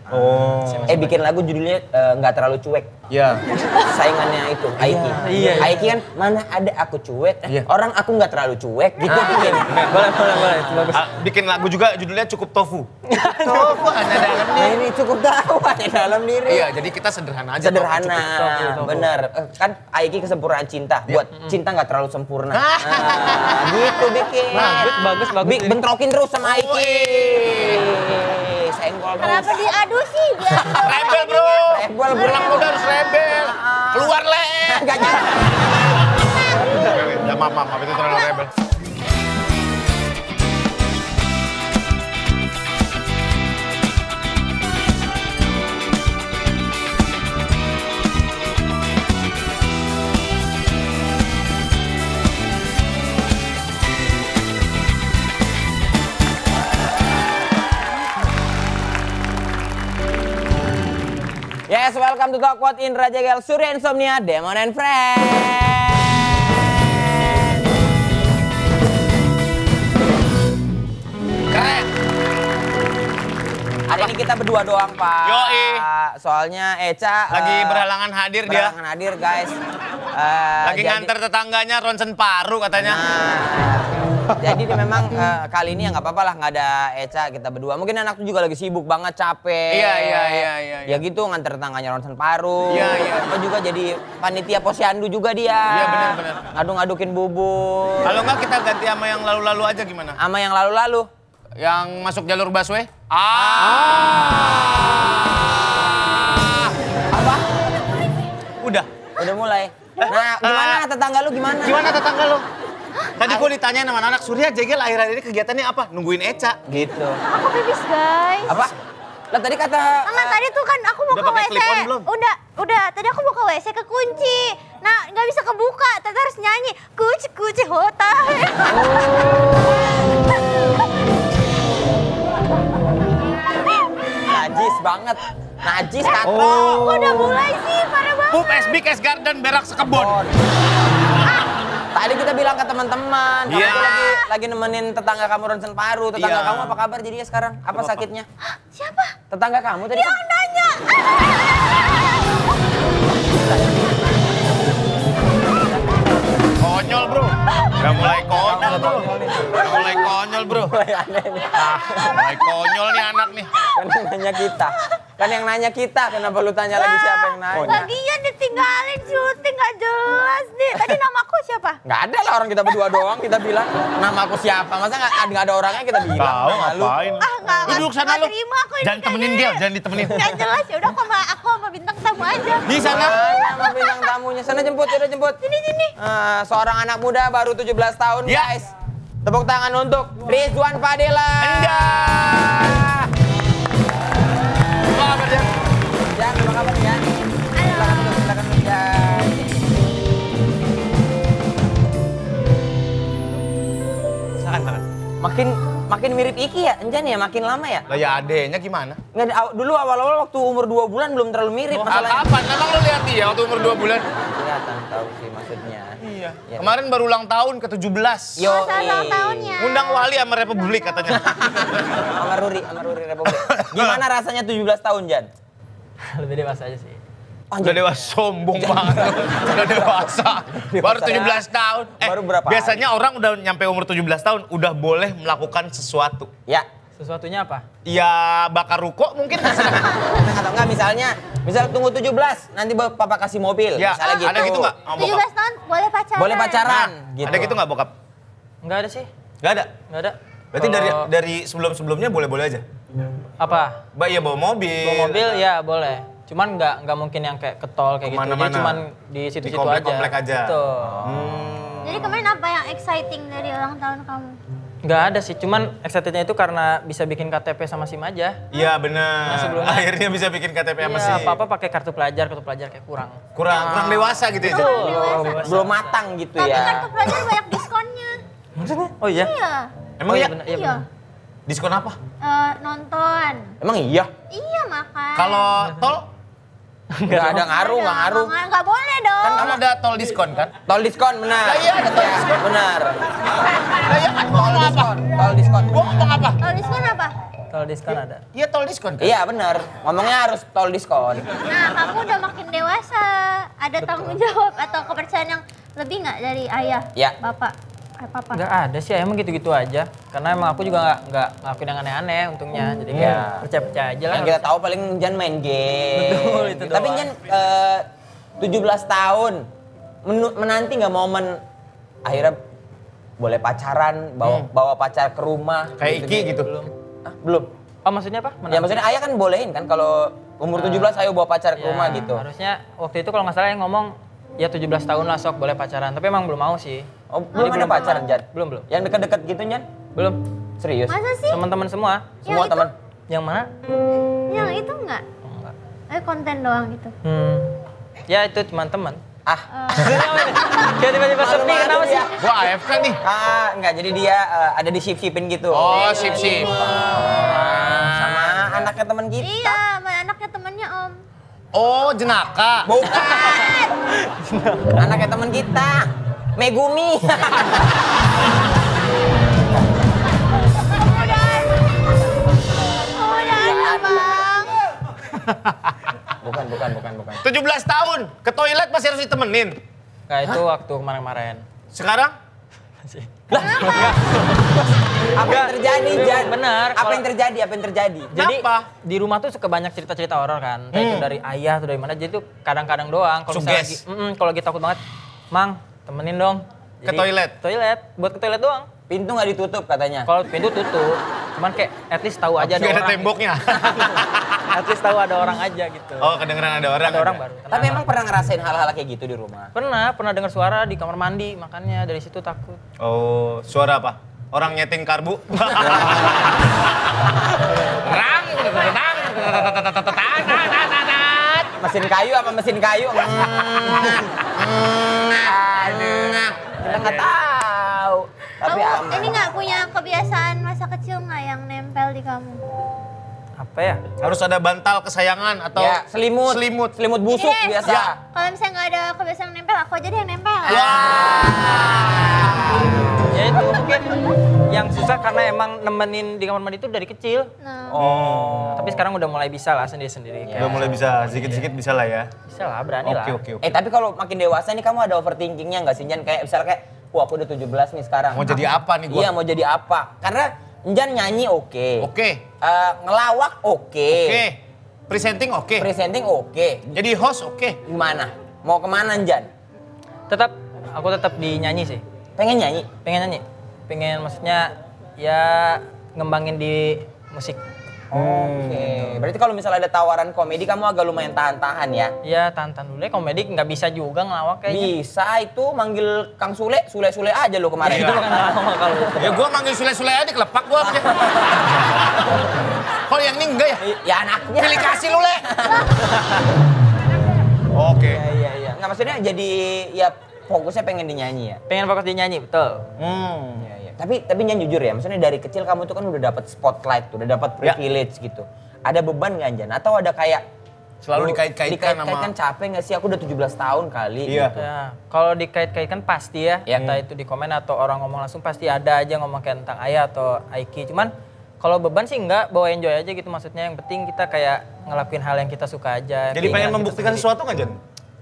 Oh. Bikin lagu judulnya nggak terlalu cuek. Iya. Saingannya itu Aiki. Iya. Aiki kan mana ada aku cuek, orang aku nggak terlalu cuek gitu. Boleh. Bagus. Bikin lagu juga judulnya Cukup Tofu. Tofu hanya dalam Nah ini cukup tahu hanya dalam diri. Iya, jadi kita sederhana aja. Sederhana, Tofu. bener. Kan Aiki kesempurnaan cinta, buat cinta nggak terlalu sempurna. Gitu bikin. Bagus. Bentrokin terus sama Aiki. Senggol terus. Kenapa diadu sih? Rebel bro. Rebel, bro. Anak muda harus rebel. Keluar le. Nggak jadi. Ya maaf, itu terlalu rebel. Yes, welcome to Talk What in Raja Gel Surya Insomnia, Demon and Friends. Keren. Hari ini kita berdua doang, Pak. Yoi. Soalnya Eca Lagi berhalangan hadir dia. berhalangan hadir, guys. Lagi nganter tetangganya ronsen paru katanya. Jadi memang kali ini ya nggak apa-apa lah, nggak ada Eca, kita berdua. Mungkin anak tuh juga lagi sibuk banget, capek. Iya. Ya gitu, nganter tetangganya ronsen paru. Iya. Apa juga jadi panitia posyandu juga dia. Iya, benar. Ngadu-ngadukin bubur. Kalau nggak kita ganti sama yang lalu-lalu aja gimana? Sama yang lalu-lalu. Yang masuk jalur busway? Apa? Udah. Udah mulai. Nah, gimana tetangga lu gimana? Gimana tetangga lu? Tadi gue ditanya sama anak Surya, Jegel akhir-akhir ini kegiatannya apa? Nungguin Eca. Gitu. Aku pipis, guys. Apa? Lah tadi kata... Enggak, tadi tuh kan aku mau Udah ke pakai WC. clip-on belum? Udah. Tadi aku mau ke WC kekunci. Nah, nggak bisa kebuka. Tadi harus nyanyi. Kuci hota. Najis banget. Najis, katro. Kok udah mulai sih? Parah banget. Pup SB Cash Garden berak sekebon. Tadi kita bilang ke teman-teman, kamu Iya. tuh lagi nemenin tetangga kamu ronsen paru. Tetangga Iya. kamu apa kabar jadinya sekarang? Apa sakitnya? Siapa? Tetangga kamu tadi Yang nanya. Konyol bro. Udah mulai konyol bro. Mulai konyol bro. Mulai konyol nih anak nih. Kan yang nanya kita. Kan yang nanya kita, kenapa lu tanya lagi siapa yang nanya? Lagian ditinggalin syuting nggak jelas nih. Tadi namaku siapa? Nggak ada lah, orang kita berdua doang kita bilang. Nama aku siapa? Masa nggak ada orangnya kita bilang? Tahu Malu. ngapain? Nggak Lu duduk sana lu. terima aku ini. Jangan temenin Gel, jangan ditemenin. Nggak jelas, ya udah aku sama bintang tamu aja. Di sana. Mana sama bintang tamunya? Sana jemput, udah jemput. Sini. Seorang anak muda baru 17 tahun, Ya. guys. Tepuk tangan untuk Rizwan Fadila. Anjay. Apa kabar Jan? Jan, apa kabar Jan? Silakan duduk, Jan. Silakan. Makin mirip Iki ya, Jan ya, makin lama ya. Lah ya adenya gimana? Nggak, dulu awal-awal waktu umur 2 bulan belum terlalu mirip masalahnya. Kapan? Emang lu lihat dia waktu umur 2 bulan? Kelihatan tahu sih maksudnya. Iya. Ya. Kemarin baru ulang tahun ke-17. Yo, Selamat ulang tahunnya. Undang wali sama Republik katanya. sama Ruri Republik. Gimana rasanya 17 tahun, Jan? Lebih dewasa aja sih. Udah dewasa, sombong banget. Udah dewasa. Baru 17 tahun. Baru berapa Biasanya orang udah nyampe umur 17 tahun udah boleh melakukan sesuatu. Ya. Sesuatunya apa? Ya bakar ruko mungkin. Atau enggak misal tunggu 17, nanti papa kasih mobil. Ya, Misalnya gitu. ada gitu nggak? Oh, 17 tahun boleh pacaran. Boleh pacaran. Nah, ada gitu nggak bokap? Enggak ada sih. Nggak ada. Enggak ada. Berarti Kalau dari sebelum-sebelumnya boleh-boleh aja? apa? Mbak iya bawa mobil. Bawa mobil ya boleh. Cuman nggak mungkin yang kayak ke tol kayak gitu. Kemana-mana. Jadi cuman di situ-situ aja. komplek-komplek aja. Betul. Jadi kemarin apa yang exciting dari ulang tahun kamu? Nggak ada sih, cuman excitednya itu karena bisa bikin KTP sama SIM aja. Iya benar. Nah, sebelumnya- Akhirnya bisa bikin KTP sama Iya, SIM. apa-apa pakai kartu pelajar kayak kurang. Kurang dewasa gitu ya. Jan? Belum matang gitu Tapi ya. kartu pelajar banyak diskonnya. Maksudnya? Oh iya? Iya. Emang Oh, ya? bener, Iya. bener. Diskon apa? Nonton. Emang iya? Iya makan. Kalau tol? Nggak ada ngaruh. Nggak boleh dong. Kan kamu ada tol diskon kan? Tol diskon, benar. Lah iya, ada tol Ya, diskon. benar. Lah ya kan gua ngomong apa? Tol diskon. Gua ngomong apa? Kalau diskon apa? Tol diskon ada. Iya tol diskon kan? Iya benar, ngomongnya harus tol diskon. Nah, kamu udah makin dewasa. Ada tanggung jawab atau kepercayaan yang lebih nggak dari ayah, Ya. bapak, papa? Nggak ada sih, emang gitu-gitu aja. Karena emang aku juga nggak ngelakuin yang aneh-aneh untungnya. Jadi kayak percaya-percaya aja lah. Yang kita tahu paling Jan main game. Betul, itu Tapi doang. Jan 17 tahun menanti nggak momen akhirnya boleh pacaran, bawa pacar ke rumah. Kayak Iki gitu. Belum. Ah, belum. Oh maksudnya apa? Ya maksudnya ayah kan bolehin kan kalau umur 17 ayo bawa pacar ke Ya, rumah gitu. Harusnya waktu itu kalau nggak salah yang ngomong ya 17 tahun lah sok boleh pacaran. Tapi emang belum mau sih. Oh, belum ada pacaran Jan? Belum. Yang deket-deket gitu Jan? Belum. Serius? Masa sih? Teman-teman semua. Semua itu? teman. Yang mana? Yang itu nggak? Enggak. Konten doang gitu. Ya itu teman-teman. Ah, Kayak tiba-tiba sepi kenapa sih? Gua AFK nih. enggak, jadi dia ada di sip-sipin gitu. Oh, sip-sip. Sama anaknya teman kita. Iya, sama anaknya temennya Om. Oh, jenaka. Bukan. Anaknya teman kita. Megumi. Udah, Bang. Bukan. 17 tahun, ke toilet masih harus ditemenin. Nah itu waktu kemarin-kemarin. Sekarang? Apa yang terjadi, Jan? Bener, Apa yang terjadi? Jadi Kenapa? di rumah tuh suka banyak cerita-cerita horor kan. Entah itu dari ayah atau dari mana. Jadi tuh kadang-kadang doang. Kalau misalnya lagi, Suges. kalau lagi takut banget, Mang temenin dong. Ke toilet? Toilet, buat ke toilet doang. Pintu nggak ditutup katanya. Kalau pintu tutup, cuman kayak at least tahu aja ada Biar ada orang. temboknya. At least tahu ada orang aja gitu. Oh, kedengeran ada orang. Ada orang baru. Tapi emang pernah ngerasain hal-hal kayak gitu di rumah? Pernah dengar suara di kamar mandi, makanya dari situ takut. Oh, suara apa? Orang nyeting karbu. Rang, Mesin kayu apa mesin kayu? Aduh, kita nggak tahu. Tapi Kamu aman. ini nggak punya kebiasaan masa kecil nggak yang nempel di kamu? Apa ya? Harus ada bantal kesayangan atau Ya, selimut. Selimut busuk Ini deh, biasa. Ya. Kalau misalnya nggak ada kebiasaan nempel, aku aja deh yang nempel. Ya itu mungkin yang susah karena emang nemenin di kamar mandi itu dari kecil. Nah, Oh. Tapi sekarang udah mulai bisa lah sendiri-sendiri. Ya. Udah mulai bisa, sedikit-sedikit bisa lah ya. Bisa lah, berani lah. Oke. Tapi kalau makin dewasa nih kamu ada overthinkingnya nggak sih Jan? Kayak misalnya kayak, wah aku udah 17 nih sekarang. Mau jadi apa nih gua? Iya mau jadi apa? Karena Jan nyanyi oke. Oke. Ngelawak oke. Oke. Presenting oke. Presenting oke. Jadi host oke. Gimana? Mau kemana Jan? Aku tetap di nyanyi sih. Pengen nyanyi? Pengen nyanyi. Pengen maksudnya ya ngembangin di musik. Oke. Berarti kalau misalnya ada tawaran komedi kamu agak lumayan tahan-tahan ya? Ya tantan dulu ya, komedi nggak bisa juga ngelawak kayaknya. Bisa itu manggil Kang Sule aja lo kemarin. Itu bukan ngelawak kalau itu. Ya gua manggil Sule-Sule aja dikelepak gua. Kalau yang ini enggak ya? Ya anaknya. Pilih kasih lu, Le. Oke. Iya. Nggak maksudnya jadi ya fokusnya pengen di nyanyi ya? Pengen fokus di nyanyi, betul. Iya. Tapi Nyan jujur ya, maksudnya dari kecil kamu tuh kan udah dapat spotlight tuh, udah dapat privilege gitu. Ada beban nggak Jan? Atau ada kayak Selalu dikait-kaitkan sama... dikait-kaitkan capek nggak sih? Aku udah 17 tahun kali Iya. gitu. Ya, kalau dikait-kaitkan pasti ya, Ya. entah itu di komen atau orang ngomong langsung pasti ada aja ngomong kayak tentang ayah atau Aiki. Cuman kalau beban sih enggak, bawa enjoy aja gitu maksudnya. Yang penting kita kayak ngelakuin hal yang kita suka aja. Jadi Keinginan pengen kita membuktikan sendiri. sesuatu nggak, Jan?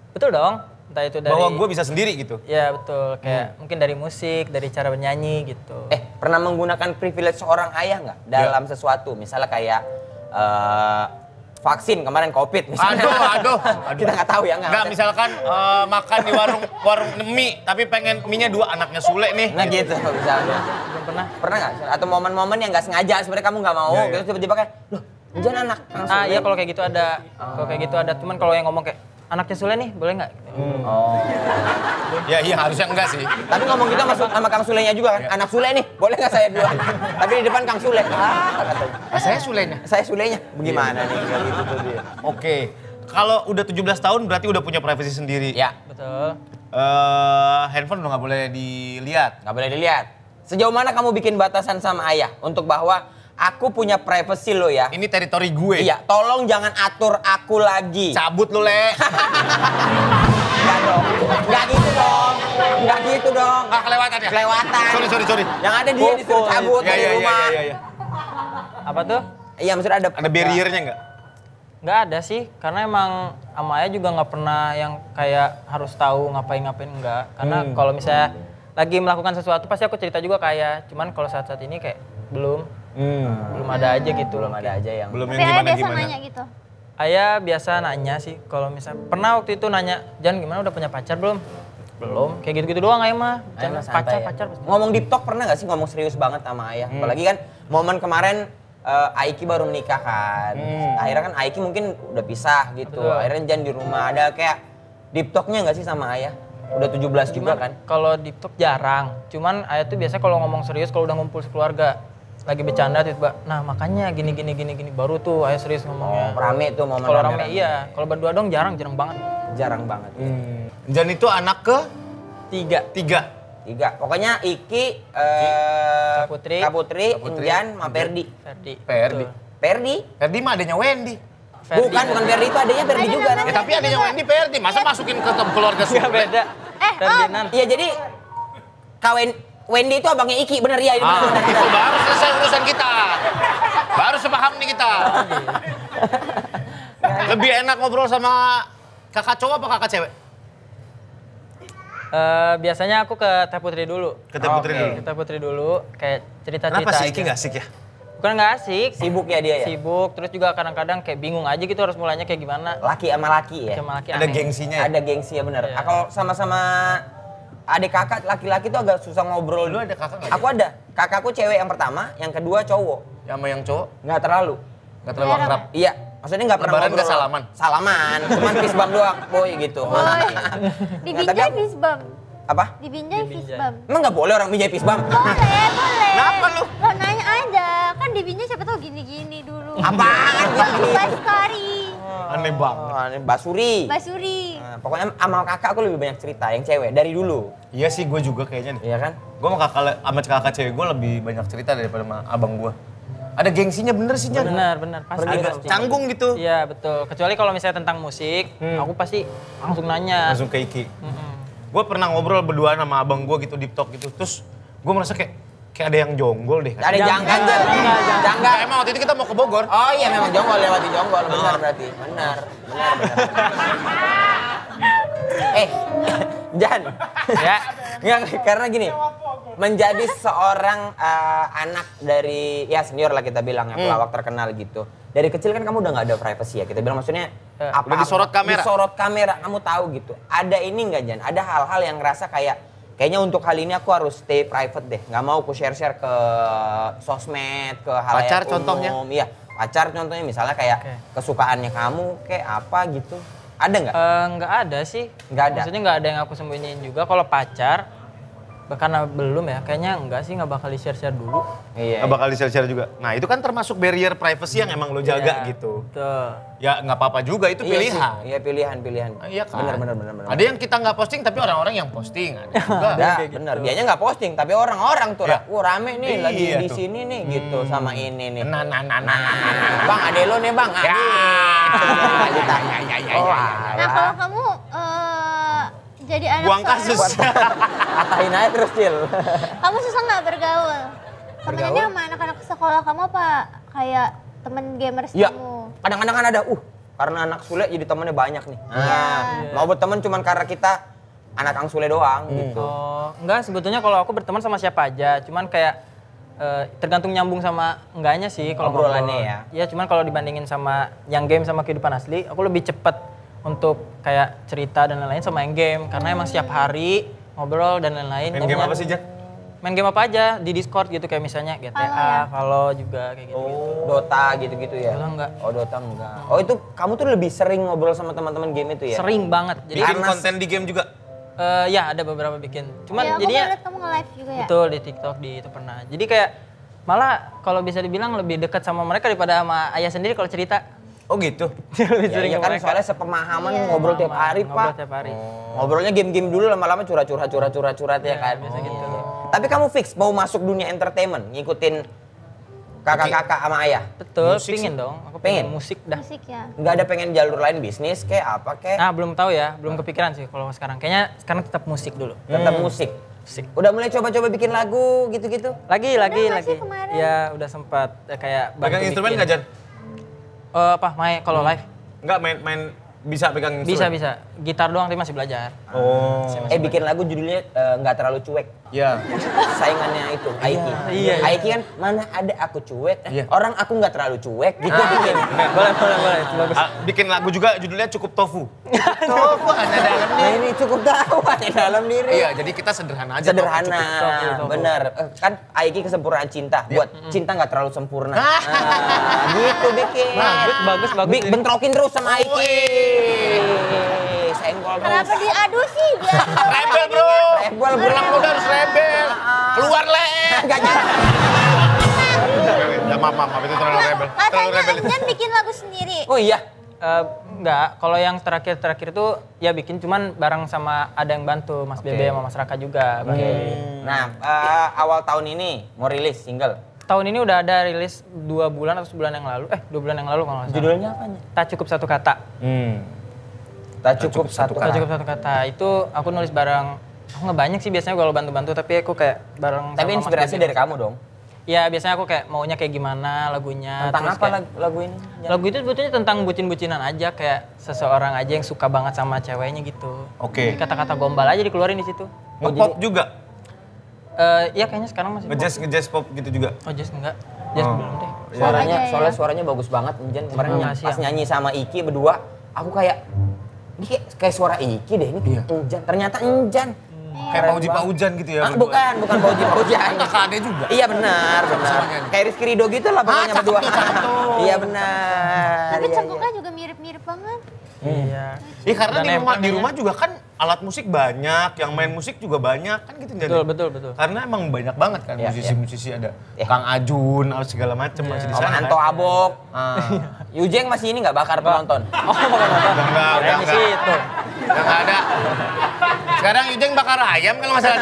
Betul dong. Entah itu dari Bahwa gue bisa sendiri gitu. Ya betul, kayak mungkin dari musik, dari cara bernyanyi gitu. Pernah menggunakan privilege seorang ayah nggak dalam sesuatu? Misalnya kayak vaksin kemarin COVID misalnya. Aduh. Kita nggak tahu ya Nggak, misalkan makan di warung mie, tapi pengen mie-nya 2 anaknya Sule nih. Nah gitu misalnya. Belum pernah. Pernah nggak? Atau momen-momen yang nggak sengaja sebenarnya kamu nggak mau, Iya. gitu tiba-tiba kayak, loh Jan anak Kang Sule. Iya kalau kayak gitu ada. Kalau kayak gitu ada. Cuman kalau yang ngomong kayak anaknya Sule nih, boleh nggak? Oh. Ya iya harusnya enggak sih. Tapi ngomong gitu sama Kang Sulenya juga kan, anak Sule nih, boleh nggak saya duluan? Tapi di depan Kang Sule, katanya. Saya Sulenya. Saya Sulenya, bagaimana nih kayak gitu tuh dia. Oke. Kalau udah 17 tahun berarti udah punya privasi sendiri. Ya, Betul. Handphone udah nggak boleh dilihat. nggak boleh dilihat. Sejauh mana kamu bikin batasan sama ayah untuk bahwa aku punya privacy lo ya? Ini teritori gue. Iya, tolong jangan atur aku lagi. Cabut lu, Le. Enggak dong. Enggak gitu dong. Enggak gitu dong. Ah, kelewatan ya? Kelewatan. Sorry. Yang ada dia disuruh cabut dari rumah. Iya. Apa tuh? Iya maksudnya Ada barriernya nggak? Nggak ada sih, karena emang sama ayah juga nggak pernah yang kayak harus tahu ngapain-ngapain enggak. Karena kalau misalnya lagi melakukan sesuatu pasti aku cerita juga ke ayah. Cuman kalau saat-saat ini kayak belum ada aja gitu. Belum ada aja yang Belum Tapi yang ayah biasa gimana-gimana. nanya gitu. Ayah biasa nanya sih, kalau misalnya pernah waktu itu nanya, Jan gimana udah punya pacar belum? Belum, kayak gitu-gitu doang ayah mah. Ayah mah Pacar, santai ya. pacar pasti. Ngomong deep talk pernah gak sih ngomong serius banget sama ayah? Apalagi kan momen kemarin Aiki baru menikah kan. Akhirnya kan Aiki mungkin udah pisah gitu. Betul. Akhirnya Jan di rumah ada kayak deep talknya gak sih sama ayah? Udah 17 juga Cuman kan? kalau di talk jarang. Cuman ayah tuh biasa kalau ngomong serius kalau udah ngumpul sekeluarga. Lagi bercanda tiba, nah makanya gini baru tuh ayah serius ngomongnya. Rame tuh momen Kalau rame iya, kalau berdua dong jarang banget. Jarang banget. Jan itu anak ke 3. 3. 3. Pokoknya Iki, Kaputri, Kaputri, Jan, sama Ferdi. Ferdi. Ferdi? Ferdi mah adanya Wendy. Bukan Ferdi itu adanya Ferdi Ada juga. namanya. Ya tapi adanya Wendy Ferdi, masa masukin ke keluarga Gak Sule? beda. Ferdinand. Iya jadi Wendy itu abangnya Iki, bener ya? Ini Ah, bener. itu baru selesai urusan kita. Baru sepaham nih kita. Lebih enak ngobrol sama kakak cowok apa kakak cewek? Biasanya aku ke Teh Putri dulu. Ke Teh Putri Oke. dulu. Ke Teh Putri dulu, kayak cerita-cerita Kenapa sih aja. Iki nggak asik ya? Bukan nggak asik. Sibuk ya dia ya? Sibuk, terus juga kadang-kadang kayak bingung aja gitu harus mulainya kayak gimana. Laki sama laki ya? Kayak laki Ada aneh. gengsinya ya? Ada gengsi ya bener. Iya. Kalau sama-sama adik kakak laki-laki tuh agak susah ngobrol. Lu ada kakak nggak? Aku ada. Kakakku cewek yang pertama, yang kedua cowok. Ya, sama yang cowok Nggak terlalu. nggak terlalu akrab. Iya, maksudnya nggak pernah Lebaran ngobrol. nggak salaman? Salaman, cuman fist bump doang, boy gitu. Boy. Di Nah, tapi Binjai aku- fist bump. Apa? Di Binjai Di fist Binjai. bump. Emang nggak boleh orang bijai fist bump? Boleh. Kenapa lu? Lo nanya aja, kan di Binjai siapa tahu gini-gini dulu. Apaan gitu? Baskari, Aneh banget. Oh, ini Basuri. Basuri. Nah, pokoknya sama kakak aku lebih banyak cerita, yang cewek dari dulu. Iya sih, gue juga kayaknya nih. Iya kan? Gue sama kakak cewek gue lebih banyak cerita daripada sama abang gue. Ada gengsinya bener sih, Jan. Benar, pasti. Agak pasti. canggung gitu. Iya, betul. Kecuali kalau misalnya tentang musik, aku pasti langsung nanya. Langsung ke Iki. Gue pernah ngobrol berdua sama abang gue gitu, deep talk gitu. Terus gue merasa kayak ada yang jonggol deh. Ada janggal tuh. Janggal. Nah, emang waktu itu kita mau ke Bogor. Oh iya memang jonggol, lewati jonggol. Benar berarti. Benar. Jan. Ya. Nggak, karena gini. Menjadi seorang anak dari, ya senior lah kita bilang, ya pelawak terkenal gitu. Dari kecil kan kamu udah nggak ada privacy ya. Kita bilang maksudnya apa? Udah disorot kamera. Disorot kamera, kamu tahu gitu. Ada ini nggak Jan? Ada hal-hal yang ngerasa kayaknya untuk hal ini aku harus stay private deh. Nggak mau aku share-share ke sosmed, ke hal Pacar umum. contohnya? Iya, pacar contohnya misalnya kayak Oke. kesukaannya kamu, kayak apa gitu. Ada nggak? Nggak ada sih. Nggak ada? Maksudnya nggak ada yang aku sembunyiin juga. Kalau pacar, karena belum ya, kayaknya enggak sih, nggak bakal di-share dulu. Iya. Nggak bakal di-share juga. Nah itu kan termasuk barrier privacy yang emang lo jaga Iya, gitu. Betul. Ya nggak apa-apa juga, itu Iya pilihan. sih. Iya pilihan. Iya kan? Bener. Ada yang kita nggak posting tapi orang-orang yang posting. Ada juga. Ada, kayak bener. gitu. Dianya nggak posting, tapi orang-orang tuh, Ya. wah rame nih Iya lagi di tuh. sini nih gitu sama ini nih. Nah. Bang, ade lo nih bang. Ya. Ditanya. Oh, Nah alah. kalau kamu jadi anak Buang seorang- kasus. Katahin aja terus, Cil. Kamu susah nggak bergaul? Temenannya Bergaul? sama anak-anak sekolah kamu apa kayak temen gamers Iya, kamu? kadang-kadang kan ada, karena anak Sule jadi temennya banyak nih. Nah, Iya. mau berteman cuman karena kita anak Kang Sule doang gitu. Oh, enggak, sebetulnya kalau aku berteman sama siapa aja, cuman kayak tergantung nyambung sama enggaknya sih kalau Obrolannya ngobrol. ya? Iya, cuman kalau dibandingin sama yang game sama kehidupan asli, aku lebih cepet untuk kayak cerita dan lain-lain sama yang game, karena emang setiap hari ngobrol dan lain-lain. Main game Jadinya- apa sih, Jan? Main game apa aja di Discord gitu, kayak misalnya GTA, Halo juga kayak gitu. Dota gitu-gitu ya? Dota enggak. Oh, Dota enggak. Oh, itu kamu tuh lebih sering ngobrol sama teman-teman game itu ya? Sering banget. Jadi Bikin Karena- konten di game juga. ya ada beberapa bikin. Cuman Iya, aku jadinya lihat kamu nge-live juga ya? betul di TikTok di itu pernah. Jadi kayak malah kalau bisa dibilang lebih dekat sama mereka daripada sama ayah sendiri kalau cerita. Oh gitu. Lebih Ya, sering iya ke kan mereka. soalnya sepemahaman Iya. ngobrol tiap hari, Ngobrol Pak. tiap hari. Ngobrolnya game-game dulu lama-lama curhat ya kan. biasa gitu. Tapi kamu fix mau masuk dunia entertainment, ngikutin kakak-kakak sama ayah. Betul, Musik pingin sih. dong. Aku Pengen? pengen musik dah. Musik ya? Nggak ada pengen jalur lain bisnis kayak apa kayak Nah, belum tahu ya, belum kepikiran sih kalau sekarang. Kayaknya sekarang tetap musik dulu. tetap musik. Udah mulai coba-coba bikin lagu gitu-gitu? Lagi. nggak sih kemarin? Ya udah sempat kayak Pegang bantu instrumen bikin. nggak, Jan? Apa main kalau live? Enggak, main bisa pegang instrumen? Bisa. Gitar doang tapi masih belajar. Oh. Bikin lagu judulnya nggak terlalu cuek. Ya. Saingannya itu, Aiki. Iya. Aiki kan mana ada aku cuek, Iya. orang aku nggak terlalu cuek gitu bikin. Boleh. Itu bagus. Bikin lagu juga judulnya Cukup Tofu. Tofu hanya dalam Nah ini cukup tahu aja dalam diri. Iya, jadi kita sederhana aja. Sederhana, Cukup. bener. Kan Aiki kesempurnaan cinta, buat cinta nggak terlalu sempurna. Gitu bikin. Bagus. Bentrokin terus sama Aiki. Senggol terus. Kenapa diadu sih? Rebel, bro. Rebel, bro. Pulang muda harus rebel. Keluar, Le. Nggak jadi. Ya, maaf, itu terlalu rebel. Terlalu Katanya rebel. Jan bikin lagu sendiri. Oh iya. Enggak, kalau yang terakhir itu ya bikin cuman bareng sama ada yang bantu Mas Bebe sama Mas Raka juga. Nah, awal tahun ini mau rilis single. Tahun ini udah ada rilis 2 bulan atau sebulan yang lalu. 2 bulan yang lalu kalau nggak salah. Judulnya apanya? Tak cukup satu kata. Tak cukup satu Tak kata. cukup satu kata. Itu aku nulis bareng. Aku nggak banyak sih biasanya kalau bantu-bantu, tapi aku kayak bareng. Tapi sama Mas inspirasi Bebe. dari kamu dong. Ya biasanya aku kayak maunya kayak gimana lagunya. Tentang terus apa kayak- lagu ini? Lagu itu sebetulnya tentang bucin-bucinan aja, kayak seseorang aja yang suka banget sama ceweknya gitu. Oke. Jadi kata-kata gombal aja dikeluarin di situ. Nge-pop juga? Iya kayaknya sekarang masih. Nge-jazz pop gitu juga? Oh jazz enggak? Jazz Oh. belum deh. Soalnya suaranya bagus banget. Jan kemarin Terima kasih, pas ya. nyanyi sama Iki berdua, aku kayak ini kayak suara Iki deh ini. Iya. Enjan. Ternyata Enjan. Kayak Pauji Paujan gitu ya? berdua? Bukan Pauji Paujan. Kakak adek juga? Iya benar. nyanyi. Kayak Rizky Ridho gitu lah pokoknya cakep berdua. tuh, cakep tuh. Iya benar. Tapi Iya, cengkoknya juga mirip-mirip banget. Iya. Iya karena Dan di rumah juga kan alat musik banyak, yang main musik juga banyak kan gitu jadi. Betul. Karena emang banyak banget kan Iya, musisi-musisi ada. Iya. Kang Ajun, segala macem masih di Om sana. Anto kan? Abok. Yujeng masih ini nggak bakar penonton. Udah Di situ. nggak ada. Sekarang Yujeng bakar ayam kalau masalah.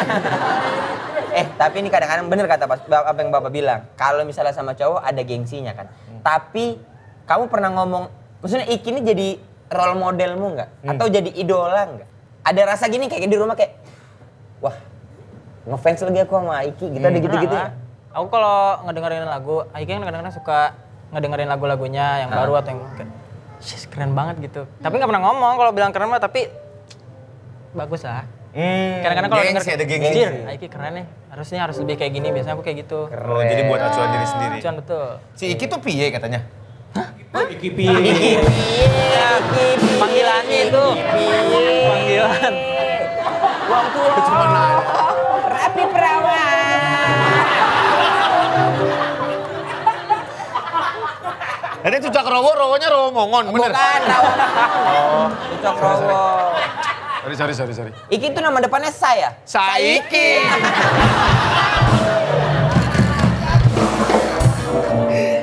Tapi ini kadang-kadang bener kata apa yang Bapak bilang. Kalau misalnya sama cowok ada gengsinya kan. Tapi kamu pernah ngomong, maksudnya Iki ini jadi role modelmu nggak? Atau jadi idola nggak? Ada rasa gini kayak di rumah kayak, wah ngefans lagi aku sama Iki gitu, ada gitu-gitu ya? Aku kalau ngedengerin lagu, Aiki kan kadang-kadang suka ngedengerin lagu-lagunya yang baru atau yang kayak, "Shit, keren banget gitu. Tapi nggak pernah ngomong kalau bilang keren mah, tapi bagus lah. Kadang-kadang kalau denger Gengsi, ada gengsi. "Jir, Aiki keren nih. Harus lebih kayak gini." Biasanya aku kayak gitu. Oh, jadi buat acuan diri sendiri. Cuman betul. Si Iki tuh piye katanya? Panggilannya itu. Panggilan. Wong tua. Cuma nanya. Rapi perawan. Jadi Cucak Rowo, Rowonya Rowo Mongon, bener? Bukan, Rawon. Oh, Cocok Rowo. Sorry. Iki itu nama depannya saya. Saiki.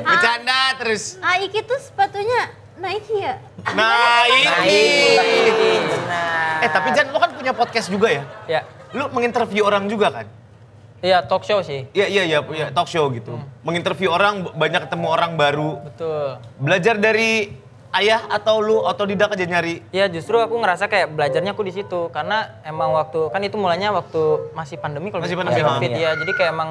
Bercanda terus. Iki tuh sepatunya Nike ya? Nike. Benar. Tapi Jan, lo kan punya podcast juga ya? Ya. Lu menginterview orang juga kan? Iya, talk show sih. Iya, talk show gitu. Menginterview orang, banyak ketemu orang baru. Betul. Belajar dari ayah atau lu otodidak aja nyari? Ya justru aku ngerasa kayak belajarnya aku di situ karena emang waktu kan itu mulanya waktu masih pandemi kalau Masih gitu, pandemi, Covid iya. ya. Jadi kayak emang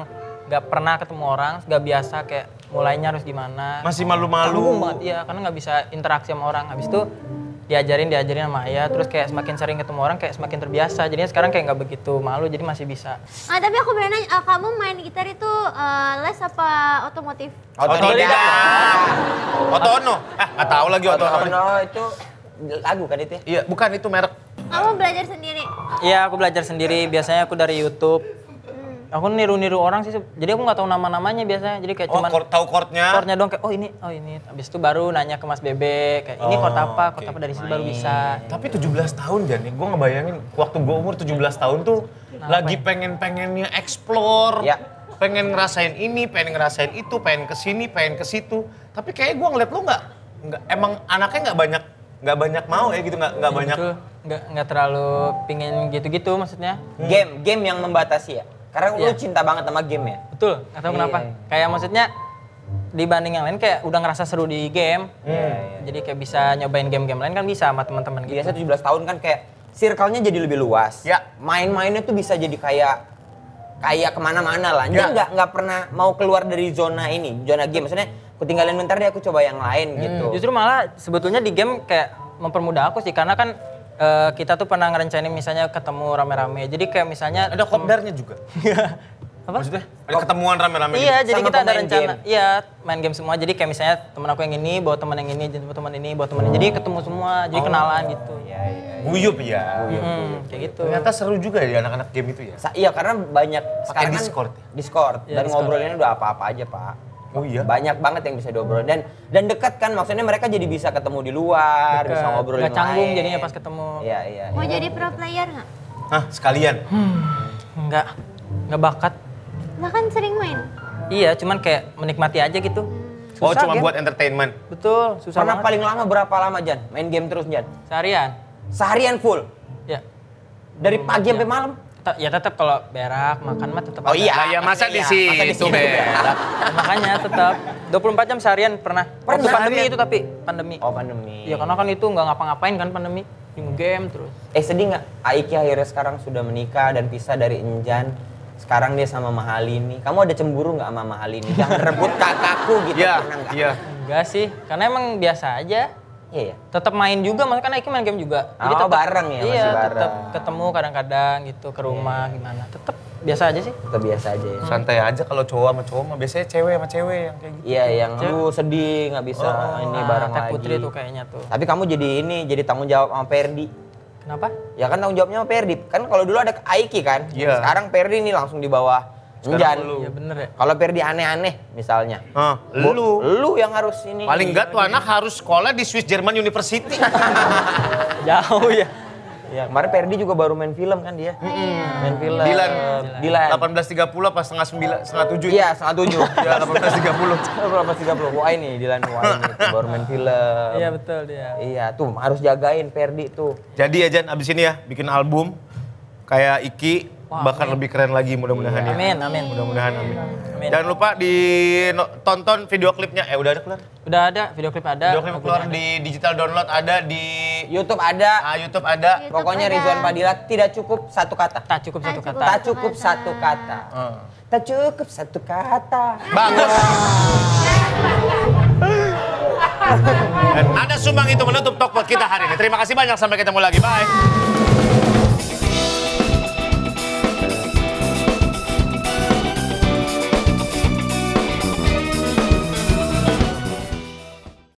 nggak pernah ketemu orang, nggak biasa kayak mulainya harus gimana. Masih Canggung malu-malu. banget ya karena nggak bisa interaksi sama orang. Habis itu diajarin sama ayah, terus kayak semakin sering ketemu orang kayak semakin terbiasa. Jadinya sekarang kayak nggak begitu malu, jadi masih bisa. Tapi aku bener nanya, kamu main gitar itu les apa otomotif? Otodidak. Otono. Nggak tahu lagi Otono. Otono itu lagu kan itu ya? Iya, bukan itu merek. Kamu belajar sendiri? Iya, aku belajar sendiri. Biasanya aku dari YouTube. Aku niru-niru orang sih. Jadi aku nggak tahu nama-namanya biasanya. Jadi kayak cuman Tahu chordnya. chordnya doang kayak oh ini. Habis itu baru nanya ke Mas Bebe kayak ini chord apa dari situ baru bisa. Tapi 17 tahun Jan, gue ngebayangin waktu gue umur 17 tahun tuh lagi pengen-pengennya explore. Ya. Pengen ngerasain ini, pengen ngerasain itu, pengen kesini, pengen ke situ. Tapi kayak gue ngeliat lu nggak emang anaknya nggak banyak mau ya gitu, nggak banyak. Betul. Nggak terlalu pingin gitu-gitu maksudnya. Game yang membatasi ya? Karena lu Iya. cinta banget sama game ya? Betul, nggak tahu Iya. kenapa. Kayak maksudnya dibanding yang lain kayak udah ngerasa seru di game. Iya. Jadi kayak bisa nyobain game-game lain kan bisa sama teman-teman gitu. Biasa 17 tahun kan kayak circle-nya jadi lebih luas. Ya. Main-mainnya tuh bisa jadi kayak kayak kemana-mana lah. Dia nggak pernah mau keluar dari zona game. Maksudnya aku tinggalin bentar deh, aku coba yang lain gitu. Justru malah sebetulnya di game kayak mempermudah aku sih, karena kan kita tuh pernah ngerencanain misalnya ketemu rame-rame. Jadi kayak misalnya Ada kopdarnya juga. apa? Maksudnya ada ketemuan rame-rame Iya, gitu. jadi Sama kita ada pemain rencana. game. Iya, main game semua. Jadi kayak misalnya teman aku yang ini bawa teman yang ini, bawa teman ini, bawa teman ini. Jadi ketemu semua, jadi kenalan gitu. Guyup ya. Kayak gitu. Ternyata seru juga ya anak-anak game itu ya. Iya, karena banyak sekarang kan Discord ya? Discord Iya, dan Discord. ngobrolinnya udah apa-apa aja, Pak. Oh iya? Banyak banget yang bisa diobrolin dan dekat kan, maksudnya mereka jadi bisa ketemu di luar, bisa ngobrolin Nggak canggung lain. jadinya pas ketemu. Iya. Mau jadi pro player nggak? Hah, sekalian? Enggak bakat. Lah kan sering main. Iya, cuman kayak menikmati aja gitu. Oh, Susah, cuma game. buat entertainment. Betul, susah Pernah banget. paling lama berapa lama, Jan? Main game terus, Jan? Seharian. Seharian full? Ya. Dari pagi sampai malam? Tetap kalau berak, makan mah tetap Oh ada. iya. Lah ya masa di situ, berak. Makanya tetap 24 jam seharian pernah. Waktu Pernah pandemi seharian? itu tapi pandemi. Oh, pandemi. Iya, karena kan itu nggak ngapa-ngapain kan pandemi. Game terus. Sedih nggak? Aiki akhirnya sekarang sudah menikah dan pisah dari Enjan. Sekarang dia sama Mahalini. Kamu ada cemburu nggak sama Mahalini? Jangan rebut kakakku gitu. Iya, pernah nggak? iya. Enggak sih, karena emang biasa aja. Iya. Tetap main juga, maksudnya kan Aiki main game juga. Oh, tetap, bareng ya, masih Iya, bareng. tetap ketemu kadang-kadang gitu ke rumah gimana. Tetap biasa aja sih. Kita biasa aja ya. Santai aja kalau cowok sama cowok mah biasanya cewek sama cewek yang kayak gitu. Iya, yang lu sedih nggak bisa ini bareng Teh lagi. Putri tuh kayaknya tuh. Tapi kamu jadi tanggung jawab sama Ferdi. Kenapa? Ya kan tanggung jawabnya sama Ferdi. Kan kalau dulu ada Aiki kan. Iya. Sekarang Ferdi nih langsung di bawah Enjan. Iya bener ya. Kalau Ferdi aneh-aneh misalnya. Hah, lu yang harus ini. paling enggak tuh anak harus sekolah di Swiss German University. Jauh ya. Ya, kemarin Ferdi juga baru main film kan dia. Main film. Dilan. Dilan. 18.30 apa setengah 7? Iya, 7:30. Ya 18.30. 18:30. Wah ini Dilan Wah ini tuh, baru main film. Iya betul dia. Iya, tuh harus jagain Ferdi tuh. Jadi ya Jan, abis ini ya bikin album kayak Iki, bahkan lebih keren lagi mudah-mudahan ya. Amin, amin. Mudah-mudahan amin. Amin. Jangan lupa tonton video klipnya. Udah ada keluar? Udah ada, video klip ada. Video klip keluar di digital download ada di YouTube ada. YouTube ada. YouTube Pokoknya ada. Rizwan Padilla tidak cukup satu kata. Tak cukup satu Tak kata. Tak cukup satu kata. Tak cukup satu kata. Bagus. Dan ada sumbang itu menutup Talkpot kita hari ini. Terima kasih banyak, sampai ketemu lagi. Bye.